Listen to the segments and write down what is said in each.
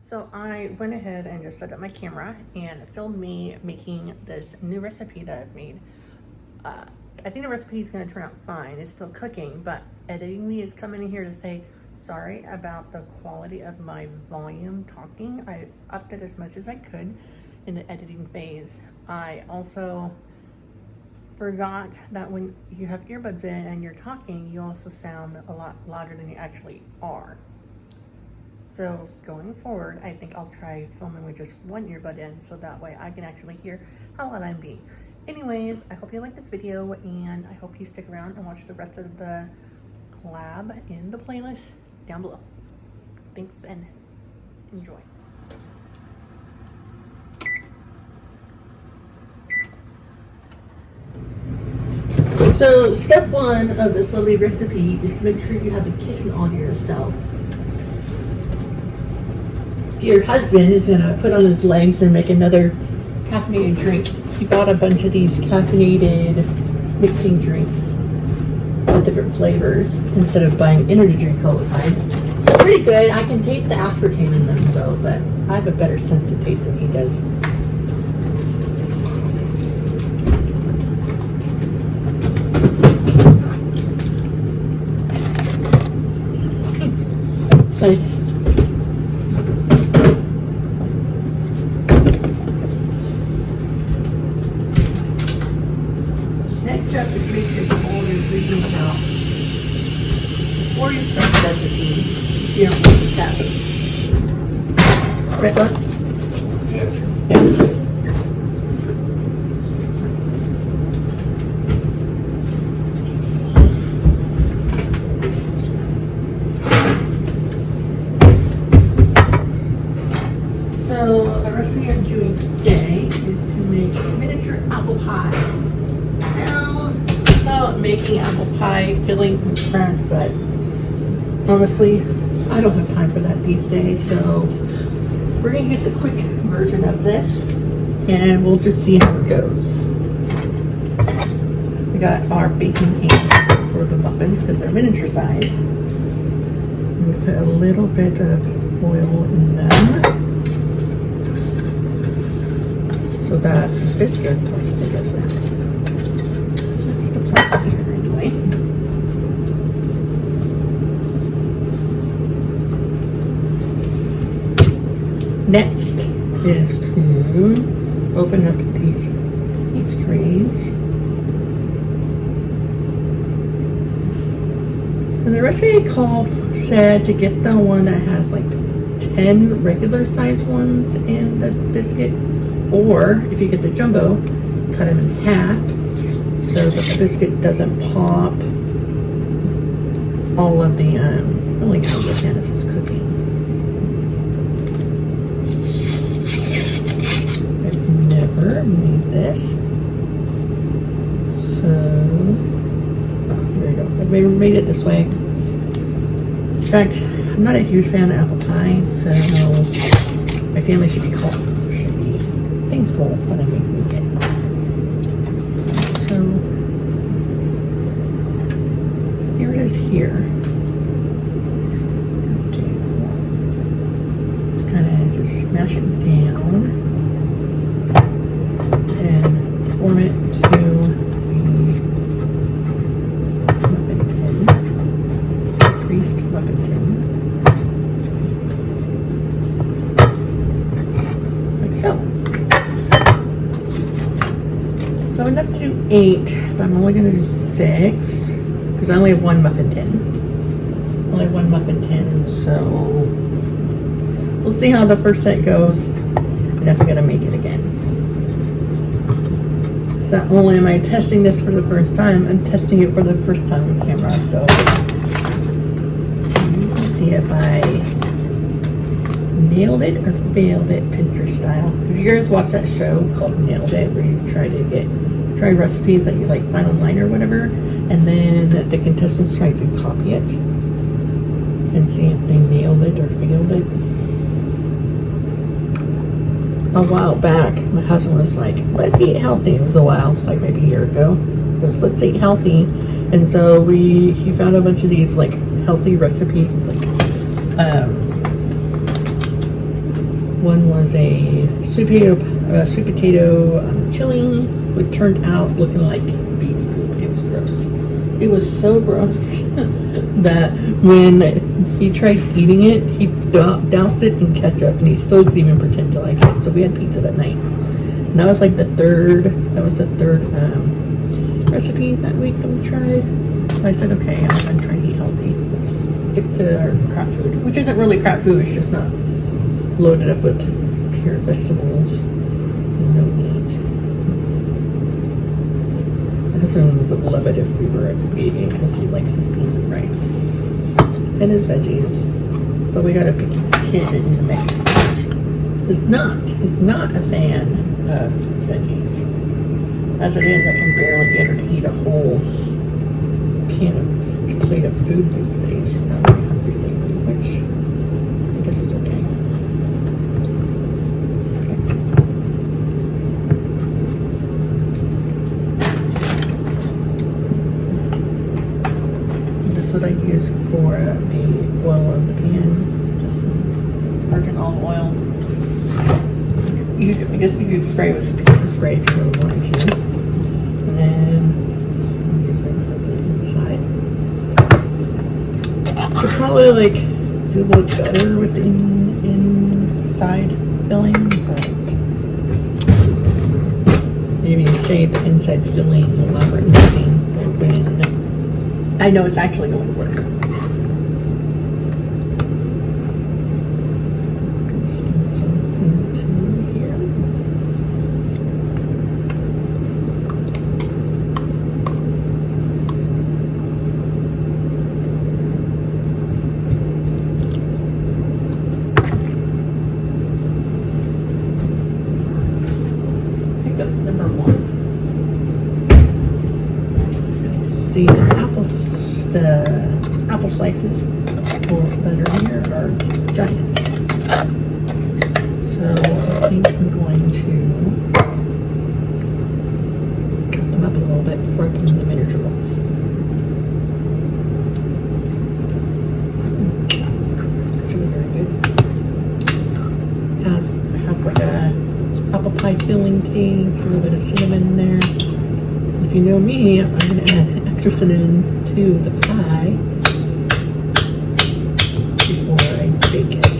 So I went ahead and just set up my camera and filmed me making this new recipe that I've made. I think the recipe is going to turn out fine. It's still cooking, but editing me is coming in here to say sorry about the quality of my volume talking. I upped it as much as I could in the editing phase. I also forgot that when you have earbuds in and you're talking, you also sound a lot louder than you actually are. So going forward, I think I'll try filming with just one earbud in so that way I can actually hear how loud I'm being. Anyways, I hope you like this video and I hope you stick around and watch the rest of the collab in the playlist down below. Thanks and enjoy. So step one of this lovely recipe is to make sure you have the kitchen all to yourself. Your husband is gonna put on his legs and make another caffeinated drink. He bought a bunch of these caffeinated mixing drinks with different flavors instead of buying energy drinks all the time. Pretty good. I can taste the aspartame in them though, but I have a better sense of taste than he does. Nice. Next up is make sure all your ingredients out before you start the recipe. You don't want to tap it. Right, Bud? Yeah. So the recipe I'm doing today is to make miniature apple pies. Now, it's about making apple pie filling from scratch, but honestly, I don't have time for that these days. So we're gonna get the quick version of this, and we'll just see how it goes. We got our baking pan for the muffins because they're miniature size. I'm gonna put a little bit of oil in them, so that the biscuits don't stick as well. That's the plan here anyway. Next is to open up these pastries. And the recipe said to get the one that has like 10 regular size ones in the biscuit. Or if you get the jumbo, cut them in half so that the biscuit doesn't pop all of the filling out of the pan as it's cooking. I've never made this, so there you go. I've never made it this way. In fact, I'm not a huge fan of apple pie, so my family should be thankful that I'm making it. So here it is here. Just kind of just smash it down and form it to the muffin tin, creased muffin tin, like so. So enough to do 8, but I'm only going to do 6 because I only have one muffin tin. So we'll see how the first set goes and if I'm going to make it again. So not only am I testing this for the first time, I'm testing it for the first time on camera. So let's see if I nailed it or failed it Pinterest style. If you guys watch that show called Nailed It, where you try recipes that you like find online or whatever, and then the contestants try to copy it and see if they nailed it or failed it. A while back, my husband was like, let's eat healthy. It was a while, like maybe a year ago. He goes, let's eat healthy. And so he found a bunch of these like healthy recipes with like One was a sweet potato chili, which turned out looking like baby poop. It was gross. It was so gross that when he tried eating it, he doused it in ketchup, and he still couldn't even pretend to like it. So we had pizza that night. And that was like the third. That was the third recipe that week that we tried. So I said, okay, I'm gonna try and eat healthy. Let's stick to our crap food, which isn't really crap food. It's just not loaded up with pure vegetables and no meat. My husband would love it if we were vegan because he likes his beans and rice and his veggies. But we gotta pick him in the mix. Is not a fan of veggies. As it is, I can barely get her to eat a whole plate of food these days. She's not very hungry lately, which I guess it's okay. This is what I use for the oil of the pan. Just virgin olive oil. I guess you could spray with some spray if you really wanted to. And then I'm using for the inside. Could probably like do a little better with the inside filling, but maybe save the inside filling elaborate nothing for when I know it's actually going to work. Spin some into here. These apple slices for butter here are giant. So I think I'm going to cut them up a little bit before I put them in the miniature ones. Actually very good. Has like a apple pie filling taste, a little bit of cinnamon in there. If you know me, I'm going to add extra cinnamon to the pie before I bake it.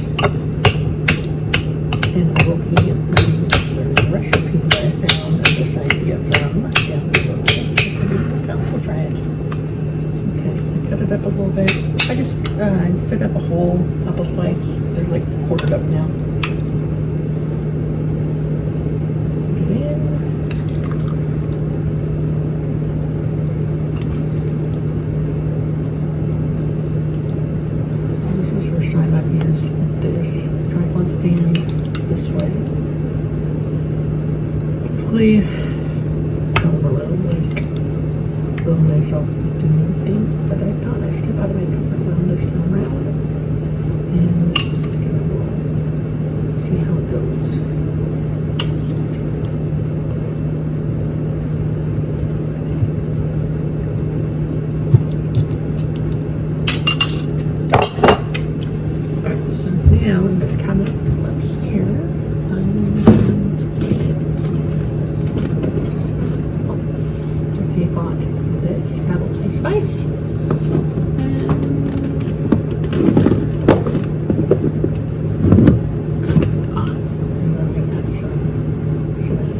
And I will be using the recipe that I found and this idea from down below. So I'll try it. Okay, I cut it up a little bit. I just instead of a whole apple slice, they're like quartered up now. Put it in. This is the first time I've used this tripod stand this way. Typically, don't really feel myself doing things, but I thought I'd step out of my comfort zone this time around and we'll see how it goes. Now in this cabinet up here, I'm going to get Jesse bought this apple pie spice. And then we got some cinnamon.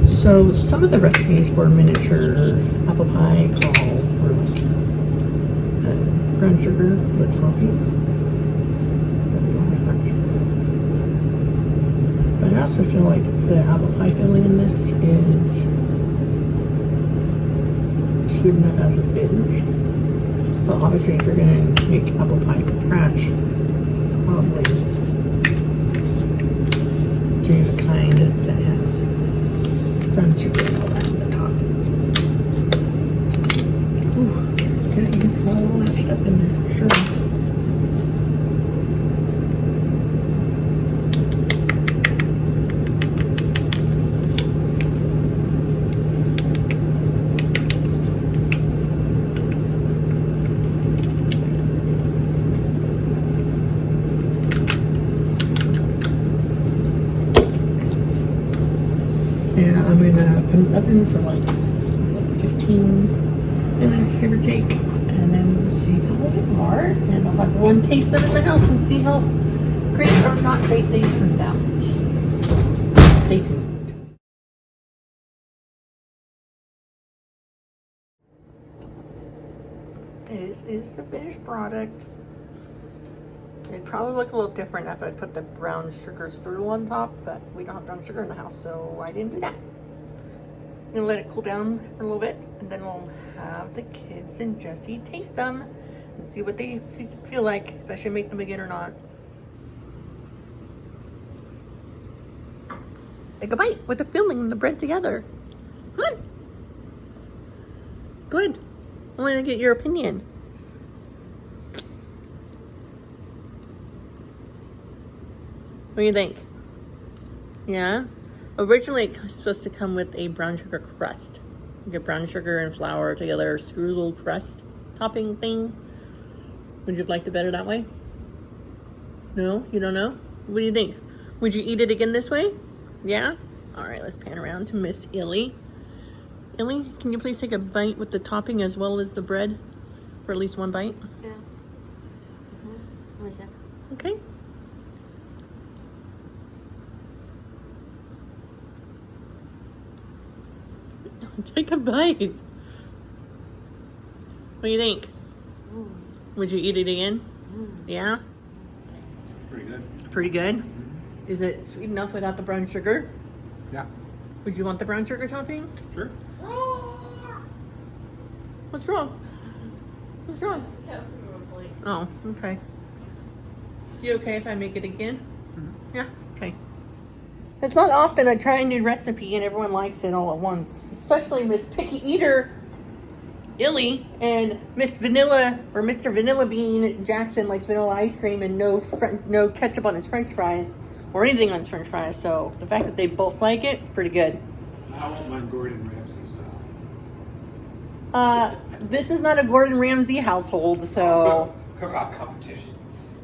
So some of the recipes for miniature apple pie call for brown sugar for the topping. But I also feel like the apple pie filling in this is sweet enough as it is. But obviously if you're going to make apple pie from scratch, probably do the kind that has brown sugar and all that in the top. Ooh, gotta use all that stuff in there, sure. And I'm gonna put it up in for like 15 minutes, give or take, and then we'll see how they are. And I'll have one taste them in the house and see how great or not great they turned out. Stay tuned. This is the finished product. It'd probably look a little different if I put the brown sugar strudel on top, but we don't have brown sugar in the house, so I didn't do that. I'm gonna let it cool down for a little bit, and then we'll have the kids and Jesse taste them and see what they feel like, if I should make them again or not. Take a bite with the filling and the bread together. Come on. Go ahead. I want to get your opinion. What do you think? Yeah? Originally, it was supposed to come with a brown sugar crust. You get brown sugar and flour together, strudel crust topping thing. Would you like to better that way? No? You don't know? What do you think? Would you eat it again this way? Yeah? Alright, let's pan around to Miss Illy. Illy, can you please take a bite with the topping as well as the bread? For at least one bite? Yeah. Where's that? Okay. Take a bite. What do you think? Mm. Would you eat it again? Yeah? Pretty good. Pretty good? Is it sweet enough without the brown sugar? Yeah. Would you want the brown sugar topping? Sure. What's wrong? What's wrong? Oh, okay. Is you okay if I make it again? Mm-hmm. Yeah, okay. It's not often I try a new recipe and everyone likes it all at once. Especially Miss Picky Eater Illy and Miss Vanilla or Mr. Vanilla Bean Jackson likes vanilla ice cream and no ketchup on his French fries or anything on his French fries. So the fact that they both like it is pretty good. I want my Gordon Ramsay style. This is not a Gordon Ramsay household, so Cook-off competition.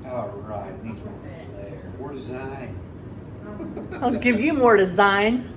All right, needs more flair, more design. I'll give you more design.